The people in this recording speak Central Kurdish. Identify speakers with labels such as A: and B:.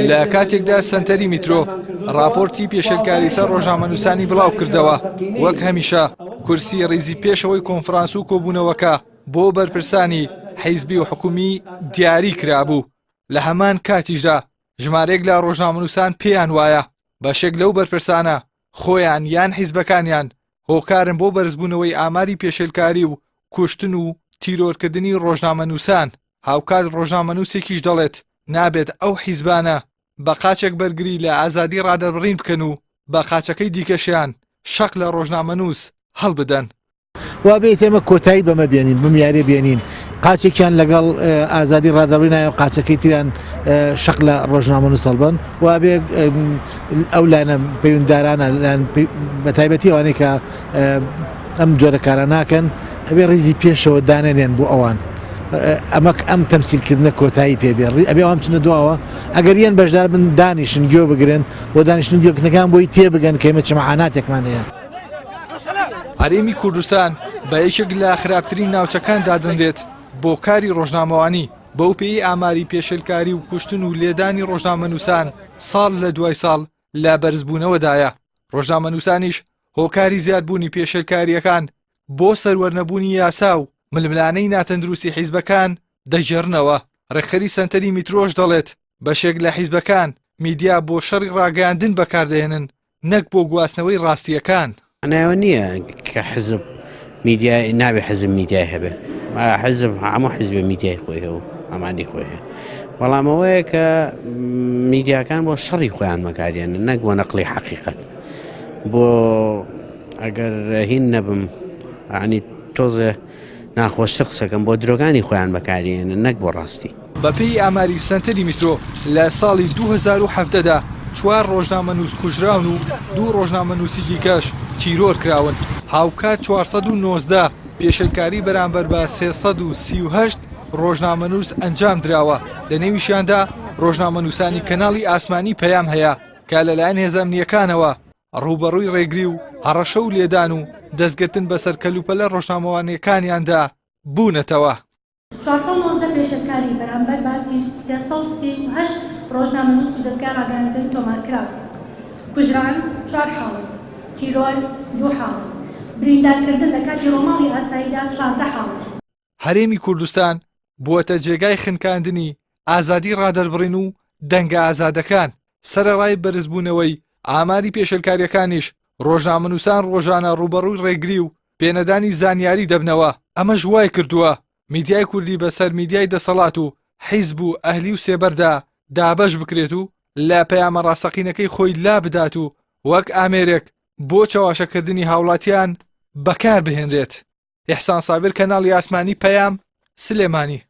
A: لە کاتێکدا سنتەری میترۆ راپۆرتی پێشێلکاری سەر ڕۆژنامەنووسانی بڵاو کردەوە وەک هەمیشە کورسی ڕیزی پێشەوەی کۆنفرانس و کۆبوونەوەکە بۆ بەرپرسانی حیزبی و حکومی دیاری کرابوو. لە هەمان کاتیشدا ژمارەیەک لە ڕۆژنامەنووسان پێیان وایە بەشێک لەو بەرپرسانە خۆیان یان حیزبەکانیان هۆکارن بۆ بەرزبوونەوەی ئاماری پێشێلکاری و کوشتن و تیرۆرکردنی ڕۆژنامەنووسان. هاوکات ڕۆژنامەنووسێکیش دەڵێت نابێت ئەو حیزبانە بە قاچێک بەرگری لە ئازادی ڕادەبڕین بکەن و بە قاچەکەی دیکەشیان شەق لە ڕۆژنامەنووس هەڵبدەن.
B: وا بێت ئێمە کۆتایی بەمە بێنین بمیارێ بێنین قاچێکیان لەگەڵ ئازادی ڕادەبڕینایە و قاچەکەی تیران شەق لە ڕۆژنامەنووس هەڵبن وا بێ ئەو لایەنە پەیوەنددارانە بە تایبەتی ئەوانەی کە ئەم جۆرە کارە ناکەن ئەبێ ڕیزی پێشەوە دانێنێن بۆ ئەوان ئەم تەمسیلکردنە کۆتایی پێبێڕی ئەبێ ئەوام چنە دواوە ئەگەر یەن بەشدار بن دانیشن گوێ بگرن و دانیشتن گوێکنەکان بۆی تێبگەن کە ئێمە چەمەعاناتێکمان هەیە.
A: هەرێمی کوردستان بە یەکێک لە خراپترین ناوچەکان دادەنرێت بۆ کاری ڕۆژنامەوانی بەو پێی ئاماری پێشێلکاری و کوشتن و لێدانی ڕۆژنامەنووسان ساڵ لە دوای ساڵ لە بەرزبوونەوەدایە. ڕۆژنامەنووسانیش هۆکاری زیادبوونی پێشێلکاریەکان بۆ سەروەرنەبوونی یاسا و ململانەی ناتەندروستی حیزبەکان دەژێڕنەوە. ڕێکخەری سەنتەری میترۆش دەڵێت بەشێک لە حیزبەکان میدیا بۆ شەڕی ڕاگەاندن بەکاردێنن نەک بۆ گواستنەوەی ڕاستیەکان.
C: ئەناوە نییە کە حزب میدیای نابێ حزب میدیای هەبێ حزب هەموو حیزبە میدیای خۆی هەیە و ئەمانی خۆی هەیە بەڵامەوەیە کە میدیاکان بۆ شەڕی خۆیان بەکارێنن نەک بۆ نەقلی حەقیقەت بۆ ئەگەر هین نەبم عنی تۆزێ ناخۆشتر قسەکەم بۆ درۆگانی خۆیان بەکارێنن نەک بۆ ڕاستی.
A: بەپێی ئاماری سەنتەری میترۆ لە ساڵی 2017دا 4 ڕۆژنامەنووس کوژراون و 2 ڕۆژنامەنووسی دیکەش تیرۆر کراون. هاوکات 419 پێشێلکاری بەرامبەر بە 338 ڕۆژنامەنووس ئەنجام دراوە. لە نێویشیاندا ڕۆژنامەنووسانی کەناڵی ئاسمانی پەیام هەیە کە لەلایەن هێزەمنیەکانەوە ڕوبەڕووی ڕێگری و هەڕەشە و لێدان و دەستگرتن بەسەر کەلوپەلە ڕۆژنامەوانیەکانیاندا بوونەتەوە.
D: 419 پێشێلکاری بەرامبەر بە 338 ڕۆژنامەنووس و دەستگا ڕاگەاندن تۆمارکراون. کوژران 4 حاڵ، تیرۆر 2 حاڵ، بریندارکردن لە کاتی ڕۆماڵی ئاساییدا 14 حاڵ.
A: هەرێمی کوردستان بووەتە جێگای خنکاندنی ئازادی ڕادەربڕین و دەنگە ئازادەکان. سەرەڕای بەرزبوونەوەی ئاماری پێشێلکاریەکانیش ڕۆژنامەنووسان ڕۆژانە ڕوبەڕووی ڕێگری و پێنەدانی زانیاری دەبنەوە. ئەمەش وای کردووە میدیای کوردی بەسەر میدیای دەسەڵات و حیزب و ئەهلی و سێبەردا دابەش بکرێت و لە پەیامە ڕاستەقینەکەی خۆی لا بدات و وەک ئامێرێک بۆ چاواشەکردنی هاوڵاتیان بەکار بهێنرێت. ئیحسان سابر، کەناڵی ئاسمانی، پەیام، سلێمانی.